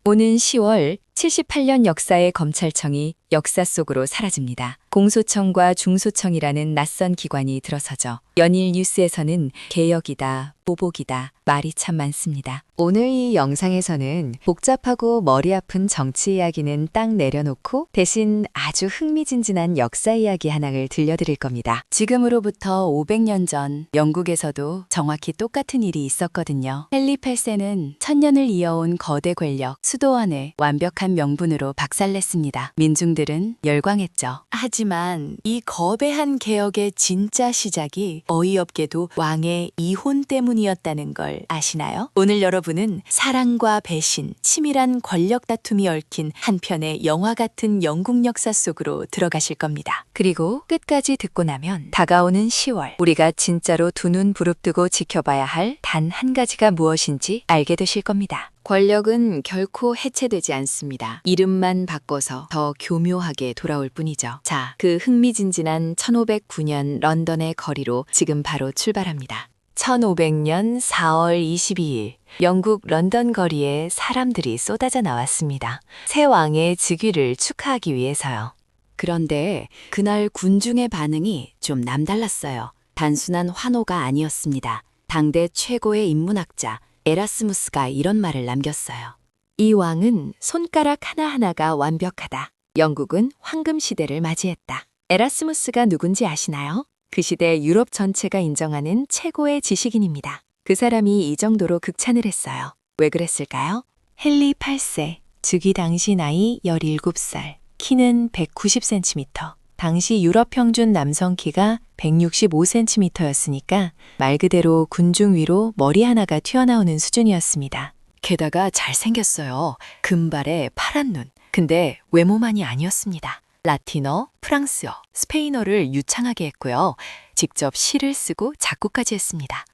오는 10월 78년 역사의 검찰청이 역사 속으로 사라집니다. 공소청과 중소청이라는 낯선 기관이 들어서죠. 연일 뉴스에서는 개혁이다, 보복이다, 말이 참 많습니다. 오늘 이 영상에서는 복잡하고 머리 아픈 정치 이야기는 딱 내려놓고 대신 아주 흥미진진한 역사 이야기 하나를 들려드릴 겁니다. 지금으로부터 500년 전 영국에서도 정확히 똑같은 일이 있었거든요. 헨리 8세는 천년을 이어온 거대 권력 수도원을 완벽한 명분으로 박살냈습니다. 민중들은 열광했죠. 하지만 이 거대한 개혁의 진짜 시작이 어이없게도 왕의 이혼 때문이었다는 걸 아시나요? 오늘 여러분은 사랑과 배신, 치밀한 권력 다툼이 얽힌 한 편의 영화 같은 영국 역사 속으로 들어가실 겁니다. 그리고 끝까지 듣고 나면 다가오는 10월, 우리가 진짜로 두 눈 부릅뜨고 지켜봐야 할 단 한 가지가 무엇인지 알게 되실 겁니다. 권력은 결코 해체되지 않습니다. 이름만 바꿔서 더 교묘하게 돌아올 뿐이죠. 자, 그 흥미진진한 1509년 런던의 거리로 지금 바로 출발합니다. 1500년 4월 22일, 영국 런던 거리에 사람들이 쏟아져 나왔습니다. 새 왕의 즉위를 축하하기 위해서요. 그런데 그날 군중의 반응이 좀 남달랐어요. 단순한 환호가 아니었습니다. 당대 최고의 인문학자 에라스무스가 이런 말을 남겼어요. 이 왕은 손가락 하나하나가 완벽하다. 영국은 황금 시대를 맞이했다. 에라스무스가 누군지 아시나요? 그 시대 유럽 전체가 인정하는 최고의 지식인입니다. 그 사람이 이 정도로 극찬을 했어요. 왜 그랬을까요? 헨리 8세, 즉위 당시 나이 17살, 키는 190cm. 당시 유럽 평균 남성 키가 165cm였으니까 말 그대로 군중 위로 머리 하나가 튀어나오는 수준이었습니다. 게다가 잘생겼어요. 금발에 파란 눈. 근데 외모만이 아니었습니다. 라틴어, 프랑스어, 스페인어를 유창하게 했고요. 직접 시를 쓰고 작곡까지 했습니다.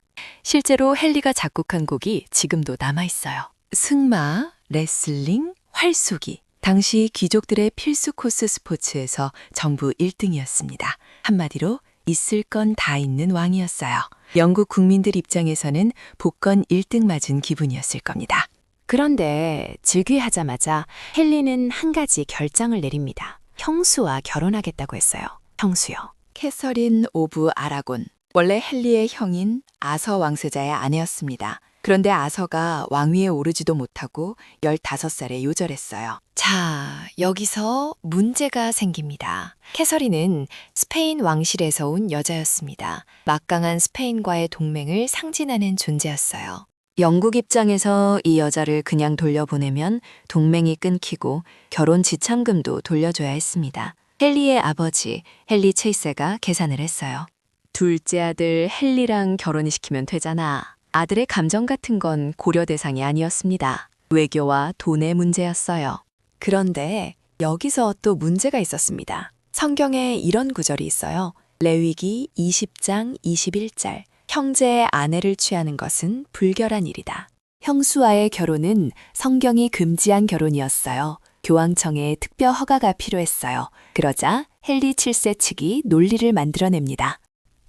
실제로 헨리가 작곡한 곡이 지금도 남아있어요. 승마, 레슬링, 활쏘기. 당시 귀족들의 필수 코스 스포츠에서 정부 1등이었습니다. 한마디로 있을 건 다 있는 왕이었어요. 영국 국민들 입장에서는 복권 1등 맞은 기분이었을 겁니다. 그런데 즉위하자마자 헨리는 한 가지 결정을 내립니다. 형수와 결혼하겠다고 했어요. 형수요. 캐서린 오브 아라곤. 원래 헨리의 형인 아서 왕세자의 아내였습니다. 그런데 아서가 왕위에 오르지도 못하고 15살에 요절했어요. 자, 여기서 문제가 생깁니다. 캐서린은 스페인 왕실에서 온 여자였습니다. 막강한 스페인과의 동맹을 상징하는 존재였어요. 영국 입장에서 이 여자를 그냥 돌려보내면 동맹이 끊기고 결혼 지참금도 돌려줘야 했습니다. 헨리의 아버지 헨리 체이스가 계산을 했어요. 둘째 아들 헨리랑 결혼시키면 되잖아. 아들의 감정 같은 건 고려 대상이 아니었습니다. 외교와 돈의 문제였어요. 그런데 여기서 또 문제가 있었습니다. 성경에 이런 구절이 있어요. 레위기 20장 21절. 형제의 아내를 취하는 것은 불결한 일이다. 형수와의 결혼은 성경이 금지한 결혼이었어요. 교황청의 특별 허가가 필요했어요. 그러자 헨리 7세 측이 논리를 만들어냅니다.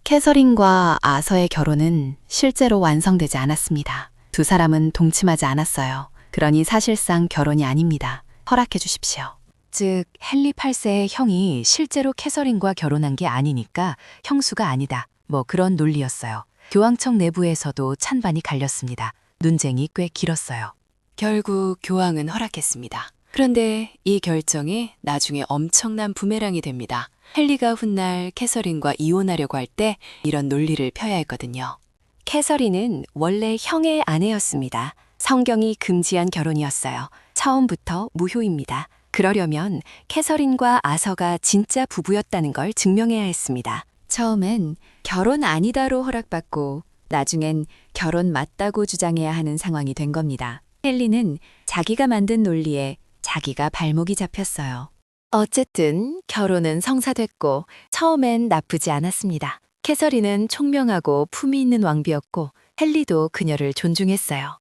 캐서린과 아서의 결혼은 실제로 완성되지 않았습니다. 두 사람은 동침하지 않았어요. 그러니 사실상 결혼이 아닙니다. 허락해 주십시오. 즉, 헨리 8세의 형이 실제로 캐서린과 결혼한 게 아니니까 형수가 아니다. 뭐 그런 논리였어요. 교황청 내부에서도 찬반이 갈렸습니다. 논쟁이 꽤 길었어요. 결국 교황은 허락했습니다. 그런데 이 결정이 나중에 엄청난 부메랑이 됩니다. 헨리가 훗날 캐서린과 이혼하려고 할 때 이런 논리를 펴야 했거든요. 캐서린은 원래 형의 아내였습니다. 성경이 금지한 결혼이었어요. 처음부터 무효입니다. 그러려면 캐서린과 아서가 진짜 부부였다는 걸 증명해야 했습니다. 처음엔 결혼 아니다로 허락받고 나중엔 결혼 맞다고 주장해야 하는 상황이 된 겁니다. 헨리는 자기가 만든 논리에 자기가 발목이 잡혔어요. 어쨌든 결혼은 성사됐고 처음엔 나쁘지 않았습니다. 캐서린은 총명하고 품위 있는 왕비였고 헨리도 그녀를 존중했어요.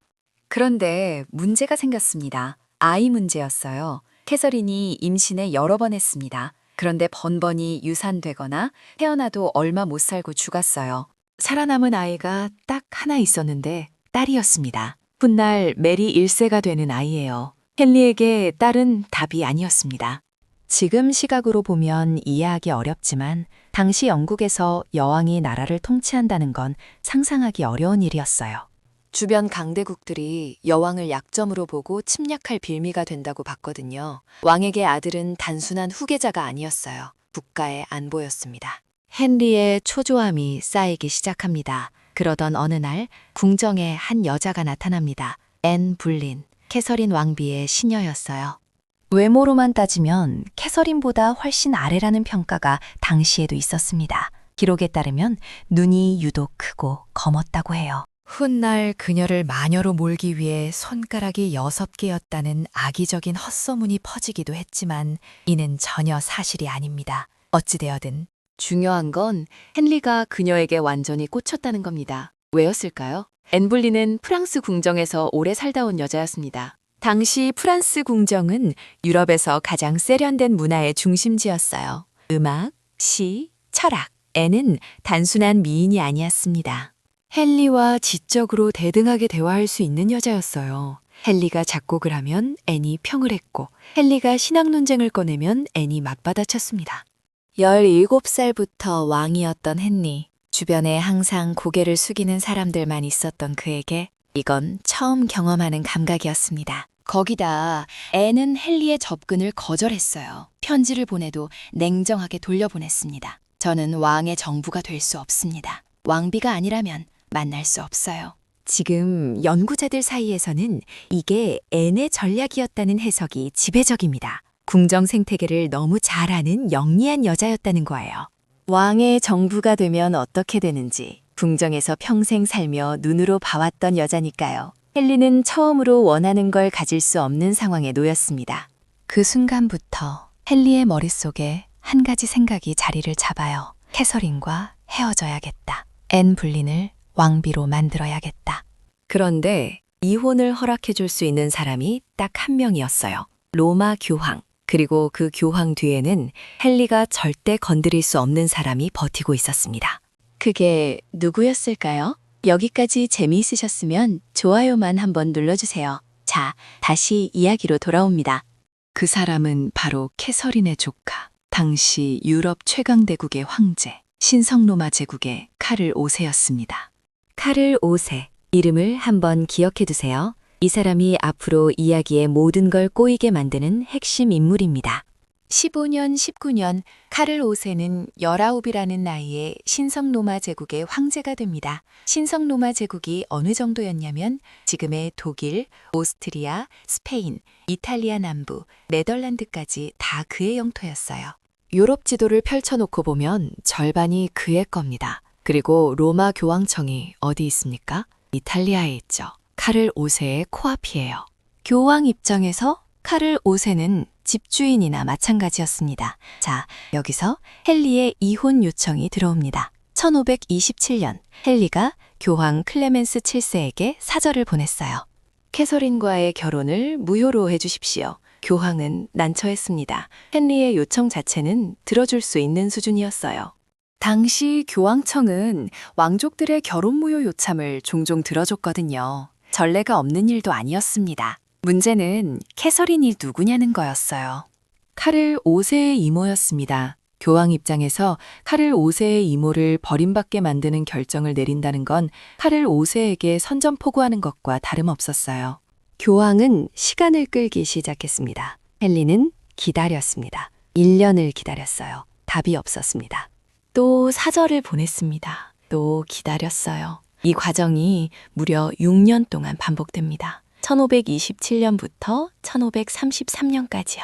그런데 문제가 생겼습니다. 아이 문제였어요. 캐서린이 임신을 여러 번 했습니다. 그런데 번번이 유산되거나 태어나도 얼마 못 살고 죽었어요. 살아남은 아이가 딱 하나 있었는데 딸이었습니다. 훗날 메리 1세가 되는 아이예요. 헨리에게 딸은 답이 아니었습니다. 지금 시각으로 보면 이해하기 어렵지만 당시 영국에서 여왕이 나라를 통치한다는 건 상상하기 어려운 일이었어요. 주변 강대국들이 여왕을 약점으로 보고 침략할 빌미가 된다고 봤거든요. 왕에게 아들은 단순한 후계자가 아니었어요. 국가의 안보였습니다. 헨리의 초조함이 쌓이기 시작합니다. 그러던 어느 날 궁정에 한 여자가 나타납니다. 앤 불린, 캐서린 왕비의 시녀였어요. 외모로만 따지면 캐서린보다 훨씬 아래라는 평가가 당시에도 있었습니다. 기록에 따르면 눈이 유독 크고 검었다고 해요. 훗날 그녀를 마녀로 몰기 위해 손가락이 6개였다는 악의적인 헛소문이 퍼지기도 했지만 이는 전혀 사실이 아닙니다. 어찌되어든 중요한 건 헨리가 그녀에게 완전히 꽂혔다는 겁니다. 왜였을까요? 앤볼리는 프랑스 궁정에서 오래 살다 온 여자였습니다. 당시 프랑스 궁정은 유럽에서 가장 세련된 문화의 중심지였어요. 음악, 시, 철학. 앤은 단순한 미인이 아니었습니다. 헨리와 지적으로 대등하게 대화할 수 있는 여자였어요. 헨리가 작곡을 하면 앤이 평을 했고, 헨리가 신학 논쟁을 꺼내면 앤이 맞받아쳤습니다. 17살부터 왕이었던 헨리. 주변에 항상 고개를 숙이는 사람들만 있었던 그에게 이건 처음 경험하는 감각이었습니다. 거기다 앤은 헨리의 접근을 거절했어요. 편지를 보내도 냉정하게 돌려보냈습니다. 저는 왕의 정부가 될 수 없습니다. 왕비가 아니라면 만날 수 없어요. 지금 연구자들 사이에서는 이게 앤의 전략이었다는 해석이 지배적입니다. 궁정 생태계를 너무 잘 아는 영리한 여자였다는 거예요. 왕의 정부가 되면 어떻게 되는지 궁정에서 평생 살며 눈으로 봐왔던 여자니까요. 헨리는 처음으로 원하는 걸 가질 수 없는 상황에 놓였습니다. 그 순간부터 헨리의 머릿속에 한 가지 생각이 자리를 잡아요. 캐서린과 헤어져야겠다. 앤 불린을 왕비로 만들어야겠다. 그런데 이혼을 허락해줄 수 있는 사람이 딱 한 명이었어요. 로마 교황. 그리고 그 교황 뒤에는 헨리가 절대 건드릴 수 없는 사람이 버티고 있었습니다. 그게 누구였을까요? 여기까지 재미있으셨으면 좋아요만 한번 눌러주세요. 자, 다시 이야기로 돌아옵니다. 그 사람은 바로 캐서린의 조카, 당시 유럽 최강대국의 황제, 신성로마 제국의 카를 5세였습니다. 카를 5세, 이름을 한번 기억해 두세요. 이 사람이 앞으로 이야기의 모든 걸 꼬이게 만드는 핵심 인물입니다. 15년, 19년 카를 5세는 19이라는 나이에 신성로마 제국의 황제가 됩니다. 신성로마 제국이 어느 정도였냐면 지금의 독일, 오스트리아, 스페인, 이탈리아 남부, 네덜란드까지 다 그의 영토였어요. 유럽 지도를 펼쳐놓고 보면 절반이 그의 겁니다. 그리고 로마 교황청이 어디 있습니까? 이탈리아에 있죠. 카를 5세의 코앞이에요. 교황 입장에서 카를 5세는 집주인이나 마찬가지였습니다. 자, 여기서 헨리의 이혼 요청이 들어옵니다. 1527년 헨리가 교황 클레멘스 7세에게 사절을 보냈어요. 캐서린과의 결혼을 무효로 해주십시오. 교황은 난처했습니다. 헨리의 요청 자체는 들어줄 수 있는 수준이었어요. 당시 교황청은 왕족들의 결혼 무효 요참을 종종 들어줬거든요. 전례가 없는 일도 아니었습니다. 문제는 캐서린이 누구냐는 거였어요. 카를 5세의 이모였습니다. 교황 입장에서 카를 5세의 이모를 버림받게 만드는 결정을 내린다는 건 카를 5세에게 선전포고하는 것과 다름없었어요. 교황은 시간을 끌기 시작했습니다. 헨리는 기다렸습니다. 1년을 기다렸어요. 답이 없었습니다. 또 사절을 보냈습니다. 또 기다렸어요. 이 과정이 무려 6년 동안 반복됩니다. 1527년부터 1533년까지요.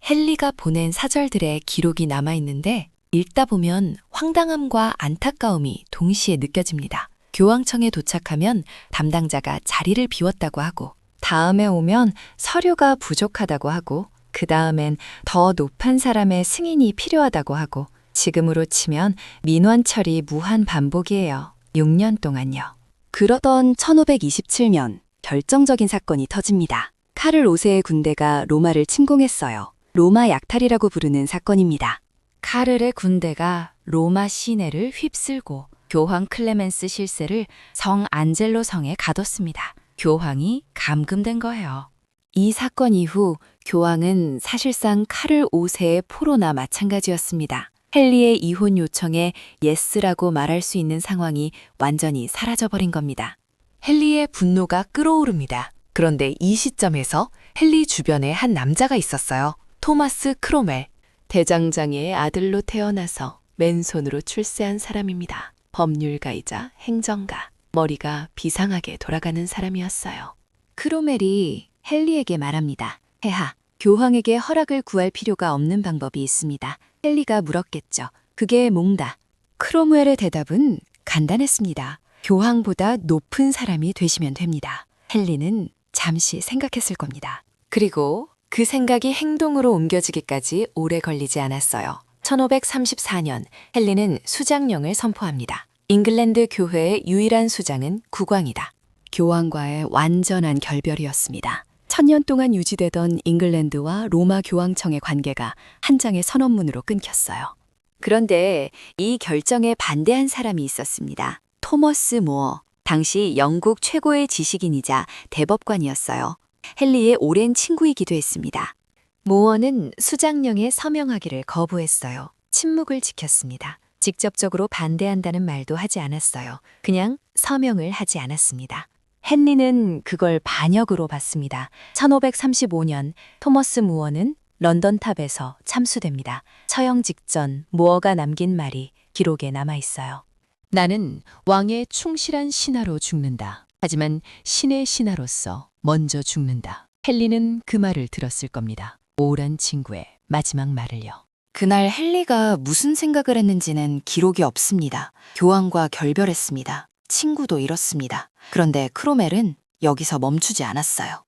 헨리가 보낸 사절들의 기록이 남아있는데 읽다 보면 황당함과 안타까움이 동시에 느껴집니다. 교황청에 도착하면 담당자가 자리를 비웠다고 하고 다음에 오면 서류가 부족하다고 하고 그 다음엔 더 높은 사람의 승인이 필요하다고 하고 지금으로 치면 민원 처리 무한 반복이에요. 6년 동안요. 그러던 1527년 결정적인 사건이 터집니다. 카를 5세의 군대가 로마를 침공했어요. 로마 약탈이라고 부르는 사건입니다. 카를의 군대가 로마 시내를 휩쓸고 교황 클레멘스 실세를 성 안젤로 성에 가뒀습니다. 교황이 감금된 거예요. 이 사건 이후 교황은 사실상 칼을 옷에 포로나 마찬가지였습니다. 헨리의 이혼 요청에 예스라고 말할 수 있는 상황이 완전히 사라져버린 겁니다. 헨리의 분노가 끓어오릅니다. 그런데 이 시점에서 헨리 주변에 한 남자가 있었어요. 토마스 크롬웰. 대장장이의 아들로 태어나서 맨손으로 출세한 사람입니다. 법률가이자 행정가. 머리가 비상하게 돌아가는 사람이었어요. 크롬웰이 헨리에게 말합니다. 폐하, 교황에게 허락을 구할 필요가 없는 방법이 있습니다. 헨리가 물었겠죠. 그게 뭔가? 크롬웰의 대답은 간단했습니다. 교황보다 높은 사람이 되시면 됩니다. 헨리는 잠시 생각했을 겁니다. 그리고 그 생각이 행동으로 옮겨지기까지 오래 걸리지 않았어요. 1534년 헨리는 수장령을 선포합니다. 잉글랜드 교회의 유일한 수장은 국왕이다. 교황과의 완전한 결별이었습니다. 1000년 동안 유지되던 잉글랜드와 로마 교황청의 관계가 한 장의 선언문으로 끊겼어요. 그런데 이 결정에 반대한 사람이 있었습니다. 토머스 모어. 당시 영국 최고의 지식인이자 대법관이었어요. 헨리의 오랜 친구이기도 했습니다. 모어는 수장령에 서명하기를 거부했어요. 침묵을 지켰습니다. 직접적으로 반대한다는 말도 하지 않았어요. 그냥 서명을 하지 않았습니다. 헨리는 그걸 반역으로 봤습니다. 1535년 토머스 무어는 런던탑에서 참수됩니다. 처형 직전 무어가 남긴 말이 기록에 남아 있어요. 나는 왕의 충실한 신하로 죽는다. 하지만 신의 신하로서 먼저 죽는다. 헨리는 그 말을 들었을 겁니다. 오랜 친구의 마지막 말을요. 그날 헨리가 무슨 생각을 했는지는 기록이 없습니다. 교황과 결별했습니다. 친구도 잃었습니다. 그런데 크롬웰은 여기서 멈추지 않았어요.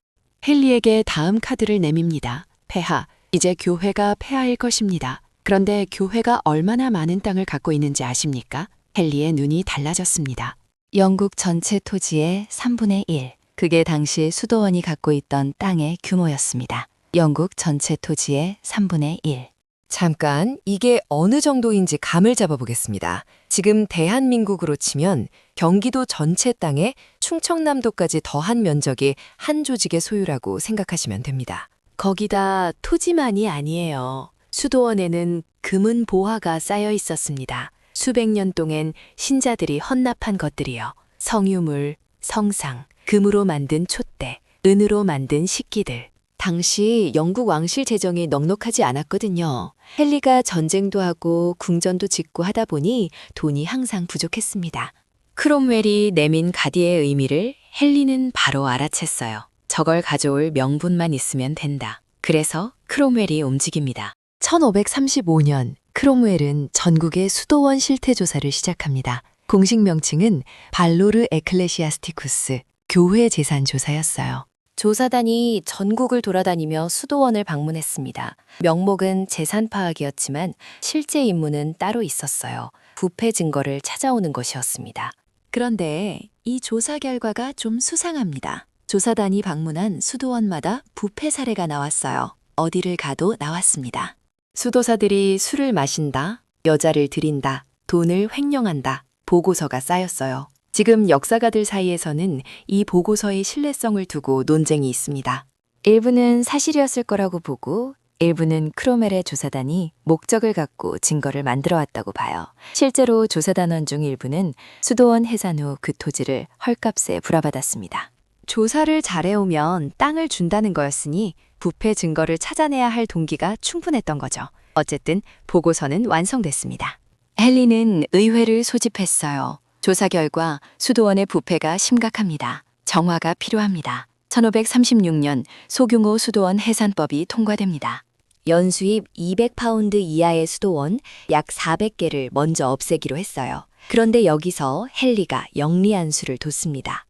헨리에게 다음 카드를 내밉니다. 폐하, 이제 교회가 폐하일 것입니다. 그런데 교회가 얼마나 많은 땅을 갖고 있는지 아십니까? 헨리의 눈이 달라졌습니다. 영국 전체 토지의 3분의 1. 그게 당시 수도원이 갖고 있던 땅의 규모였습니다. 영국 전체 토지의 3분의 1. 잠깐, 이게 어느 정도인지 감을 잡아보겠습니다. 지금 대한민국으로 치면 경기도 전체 땅에 충청남도까지 더한 면적이 한 조직의 소유라고 생각하시면 됩니다. 거기다 토지만이 아니에요. 수도원에는 금은 보화가 쌓여 있었습니다. 수백 년 동안 신자들이 헌납한 것들이요. 성유물, 성상, 금으로 만든 촛대, 은으로 만든 식기들. 당시 영국 왕실 재정이 넉넉하지 않았거든요. 헨리가 전쟁도 하고 궁전도 짓고 하다 보니 돈이 항상 부족했습니다. 크롬웰이 내민 가디의 의미를 헨리는 바로 알아챘어요. 저걸 가져올 명분만 있으면 된다. 그래서 크롬웰이 움직입니다. 1535년 크롬웰은 전국의 수도원 실태 조사를 시작합니다. 공식 명칭은 발로르 에클레시아스티쿠스, 교회 재산 조사였어요. 조사단이 전국을 돌아다니며 수도원을 방문했습니다. 명목은 재산 파악이었지만 실제 임무는 따로 있었어요. 부패 증거를 찾아오는 것이었습니다. 그런데 이 조사 결과가 좀 수상합니다. 조사단이 방문한 수도원마다 부패 사례가 나왔어요. 어디를 가도 나왔습니다. 수도사들이 술을 마신다, 여자를 들인다, 돈을 횡령한다, 보고서가 쌓였어요. 지금 역사가들 사이에서는 이 보고서의 신뢰성을 두고 논쟁이 있습니다. 일부는 사실이었을 거라고 보고 일부는 크롬웰의 조사단이 목적을 갖고 증거를 만들어 왔다고 봐요. 실제로 조사단원 중 일부는 수도원 해산 후 그 토지를 헐값에 불화받았습니다. 조사를 잘해오면 땅을 준다는 거였으니 부패 증거를 찾아내야 할 동기가 충분했던 거죠. 어쨌든 보고서는 완성됐습니다. 헨리는 의회를 소집했어요. 조사 결과 수도원의 부패가 심각합니다. 정화가 필요합니다. 1536년 소규모 수도원 해산법이 통과됩니다. 연수입 200파운드 이하의 수도원 약 400개를 먼저 없애기로 했어요. 그런데 여기서 헨리가 영리한수를 뒀습니다.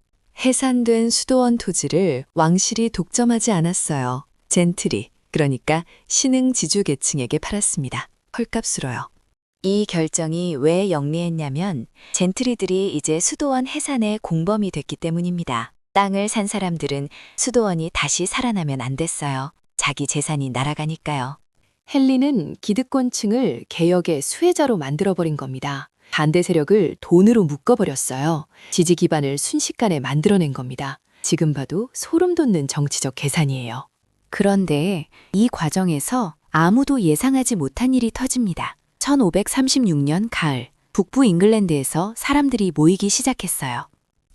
해산된 수도원 토지를 왕실이 독점하지 않았어요. 젠트리, 그러니까 신흥 지주 계층에게 팔았습니다. 헐값으로요. 이 결정이 왜 영리했냐면 젠트리들이 이제 수도원 해산의 공범이 됐기 때문입니다. 땅을 산 사람들은 수도원이 다시 살아나면 안 됐어요. 자기 재산이 날아가니까요. 헨리는 기득권층을 개혁의 수혜자로 만들어버린 겁니다. 반대 세력을 돈으로 묶어버렸어요. 지지 기반을 순식간에 만들어낸 겁니다. 지금 봐도 소름 돋는 정치적 계산이에요. 그런데 이 과정에서 아무도 예상하지 못한 일이 터집니다. 1536년 가을, 북부 잉글랜드에서 사람들이 모이기 시작했어요.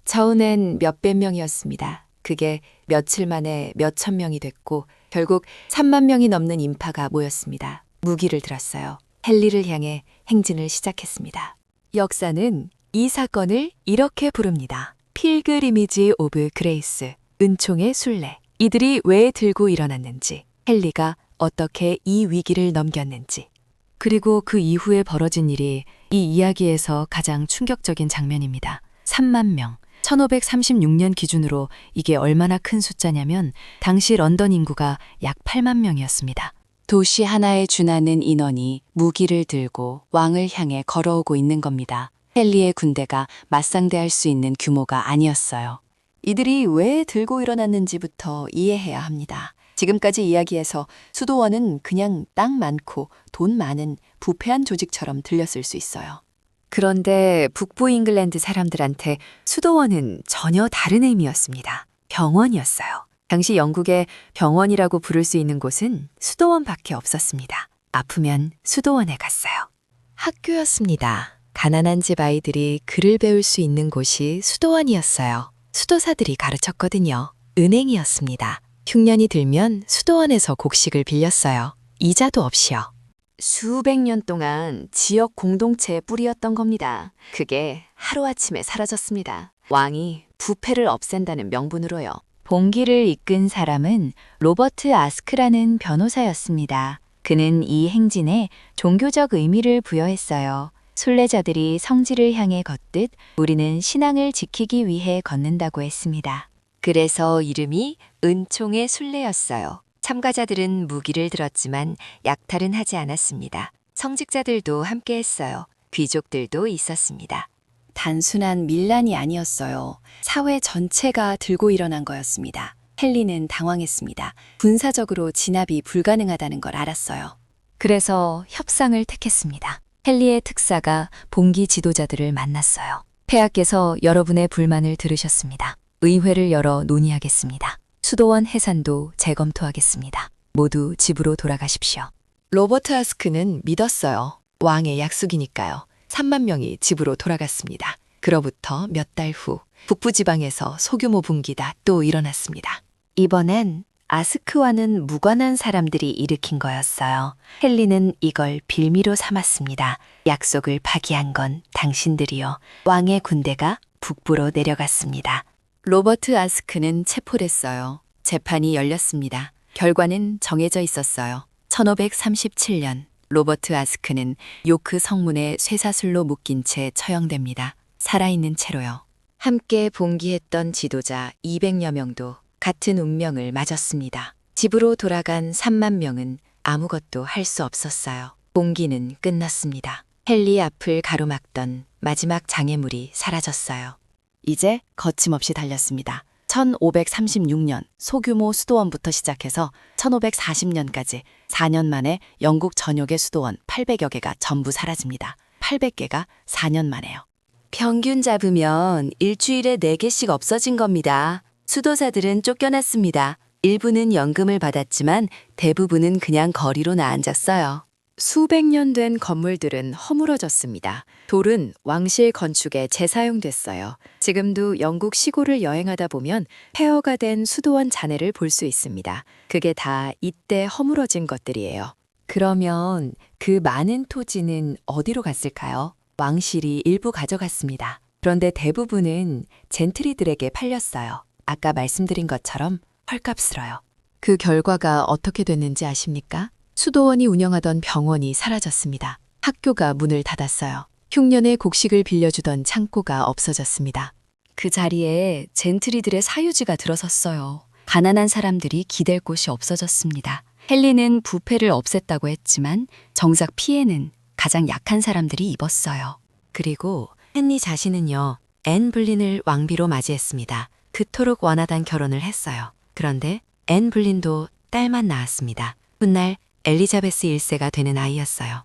처음엔 몇백 명이었습니다. 그게 며칠 만에 몇천 명이 됐고 결국 3만 명이 넘는 인파가 모였습니다. 무기를 들었어요. 헨리를 향해 행진을 시작했습니다. 역사는 이 사건을 이렇게 부릅니다. 필그리미지 오브 그레이스, 은총의 순례. 이들이 왜 들고 일어났는지, 헨리가 어떻게 이 위기를 넘겼는지. 그리고 그 이후에 벌어진 일이 이 이야기에서 가장 충격적인 장면입니다. 3만 명. 1536년 기준으로 이게 얼마나 큰 숫자냐면 당시 런던 인구가 약 8만 명이었습니다. 도시 하나에 준하는 인원이 무기를 들고 왕을 향해 걸어오고 있는 겁니다. 헨리의 군대가 맞상대할 수 있는 규모가 아니었어요. 이들이 왜 들고 일어났는지부터 이해해야 합니다. 지금까지 이야기에서 수도원은 그냥 땅 많고 돈 많은 부패한 조직처럼 들렸을 수 있어요. 그런데 북부 잉글랜드 사람들한테 수도원은 전혀 다른 의미였습니다. 병원이었어요. 당시 영국의 병원이라고 부를 수 있는 곳은 수도원밖에 없었습니다. 아프면 수도원에 갔어요. 학교였습니다. 가난한 집 아이들이 글을 배울 수 있는 곳이 수도원이었어요. 수도사들이 가르쳤거든요. 은행이었습니다. 흉년이 들면 수도원에서 곡식을 빌렸어요. 이자도 없이요. 수백 년 동안 지역 공동체의 뿌리였던 겁니다. 그게 하루아침에 사라졌습니다. 왕이 부패를 없앤다는 명분으로요. 봉기를 이끈 사람은 로버트 아스크라는 변호사였습니다. 그는 이 행진에 종교적 의미를 부여했어요. 순례자들이 성지를 향해 걷듯 우리는 신앙을 지키기 위해 걷는다고 했습니다. 그래서 이름이 은총의 순례였어요. 참가자들은 무기를 들었지만 약탈은 하지 않았습니다. 성직자들도 함께 했어요. 귀족들도 있었습니다. 단순한 밀란이 아니었어요. 사회 전체가 들고 일어난 거였습니다. 헨리는 당황했습니다. 군사적으로 진압이 불가능하다는 걸 알았어요. 그래서 협상을 택했습니다. 헨리의 특사가 봉기 지도자들을 만났어요. 폐하께서 여러분의 불만을 들으셨습니다. 의회를 열어 논의하겠습니다. 수도원 해산도 재검토하겠습니다. 모두 집으로 돌아가십시오. 로버트 아스크는 믿었어요. 왕의 약속이니까요. 3만 명이 집으로 돌아갔습니다. 그로부터 몇 달 후 북부 지방에서 소규모 분기가 또 일어났습니다. 이번엔 아스크와는 무관한 사람들이 일으킨 거였어요. 헨리는 이걸 빌미로 삼았습니다. 약속을 파기한 건 당신들이요. 왕의 군대가 북부로 내려갔습니다. 로버트 아스크는 체포됐어요. 재판이 열렸습니다. 결과는 정해져 있었어요. 1537년 로버트 아스크는 요크 성문에 쇠사슬로 묶인 채 처형됩니다. 살아있는 채로요. 함께 봉기했던 지도자 200여 명도 같은 운명을 맞았습니다. 집으로 돌아간 3만 명은 아무것도 할 수 없었어요. 봉기는 끝났습니다. 헨리 앞을 가로막던 마지막 장애물이 사라졌어요. 이제 거침없이 달렸습니다. 1536년 소규모 수도원부터 시작해서 1540년까지 4년 만에 영국 전역의 수도원 800여 개가 전부 사라집니다. 800개가 4년 만에요. 평균 잡으면 일주일에 4개씩 없어진 겁니다. 수도사들은 쫓겨났습니다. 일부는 연금을 받았지만 대부분은 그냥 거리로 나앉았어요. 수백 년 된 건물들은 허물어졌습니다. 돌은 왕실 건축에 재사용됐어요. 지금도 영국 시골을 여행하다 보면 폐허가 된 수도원 잔해를 볼 수 있습니다. 그게 다 이때 허물어진 것들이에요. 그러면 그 많은 토지는 어디로 갔을까요? 왕실이 일부 가져갔습니다. 그런데 대부분은 젠트리들에게 팔렸어요. 아까 말씀드린 것처럼 헐값으로요. 그 결과가 어떻게 됐는지 아십니까? 수도원이 운영하던 병원이 사라졌습니다. 학교가 문을 닫았어요. 흉년에 곡식을 빌려주던 창고가 없어졌습니다. 그 자리에 젠트리들의 사유지가 들어섰어요. 가난한 사람들이 기댈 곳이 없어졌습니다. 헨리는 부패를 없앴다고 했지만 정작 피해는 가장 약한 사람들이 입었어요. 그리고 헨리 자신은요, 앤 불린을 왕비로 맞이했습니다. 그토록 원하던 결혼을 했어요. 그런데 앤 불린도 딸만 낳았습니다. 훗날 엘리자베스 1세가 되는 아이였어요.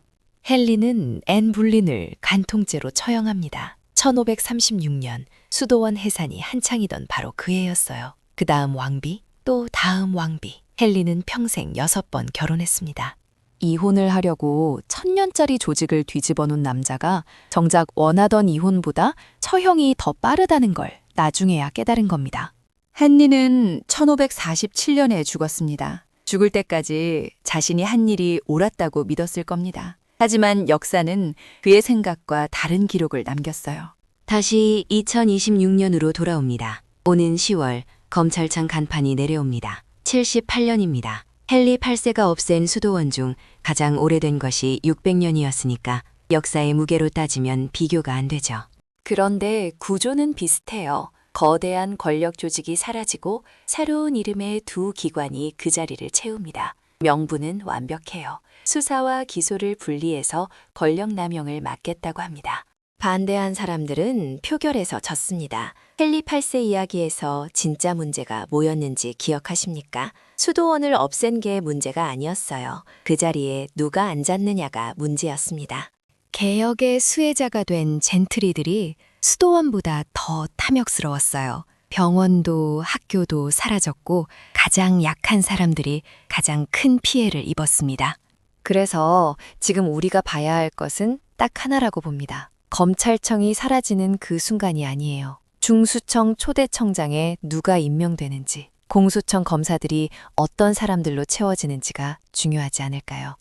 헨리는 앤 불린을 간통죄로 처형합니다. 1536년 수도원 해산이 한창이던 바로 그 해였어요. 그 다음 왕비, 또 다음 왕비. 헨리는 평생 6번 결혼했습니다. 이혼을 하려고 1000년짜리 조직을 뒤집어 놓은 남자가 정작 원하던 이혼보다 처형이 더 빠르다는 걸 나중에야 깨달은 겁니다. 헨리는 1547년에 죽었습니다. 죽을 때까지 자신이 한 일이 옳았다고 믿었을 겁니다. 하지만 역사는 그의 생각과 다른 기록을 남겼어요. 다시 2026년으로 돌아옵니다. 오는 10월 검찰청 간판이 내려옵니다. 78년입니다. 헨리 8세가 없앤 수도원 중 가장 오래된 것이 600년이었으니까 역사의 무게로 따지면 비교가 안 되죠. 그런데 구조는 비슷해요. 거대한 권력 조직이 사라지고 새로운 이름의 두 기관이 그 자리를 채웁니다. 명분은 완벽해요. 수사와 기소를 분리해서 권력 남용을 막겠다고 합니다. 반대한 사람들은 표결에서 졌습니다. 헨리 8세 이야기에서 진짜 문제가 뭐였는지 기억하십니까? 수도원을 없앤 게 문제가 아니었어요. 그 자리에 누가 앉았느냐가 문제였습니다. 개혁의 수혜자가 된 젠트리들이 수도원보다 더 탐욕스러웠어요. 병원도 학교도 사라졌고 가장 약한 사람들이 가장 큰 피해를 입었습니다. 그래서 지금 우리가 봐야 할 것은 딱 하나라고 봅니다. 검찰청이 사라지는 그 순간이 아니에요. 중수청 초대청장에 누가 임명되는지, 공수청 검사들이 어떤 사람들로 채워지는지가 중요하지 않을까요?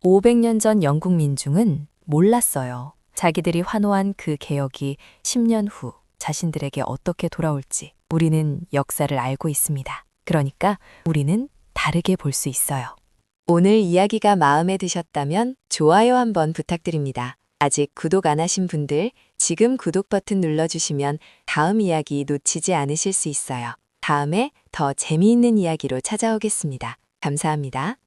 500년 전 영국 민중은 몰랐어요. 자기들이 환호한 그 개혁이 10년 후 자신들에게 어떻게 돌아올지 우리는 역사를 알고 있습니다. 그러니까 우리는 다르게 볼 수 있어요. 오늘 이야기가 마음에 드셨다면 좋아요 한번 부탁드립니다. 아직 구독 안 하신 분들 지금 구독 버튼 눌러주시면 다음 이야기 놓치지 않으실 수 있어요. 다음에 더 재미있는 이야기로 찾아오겠습니다. 감사합니다.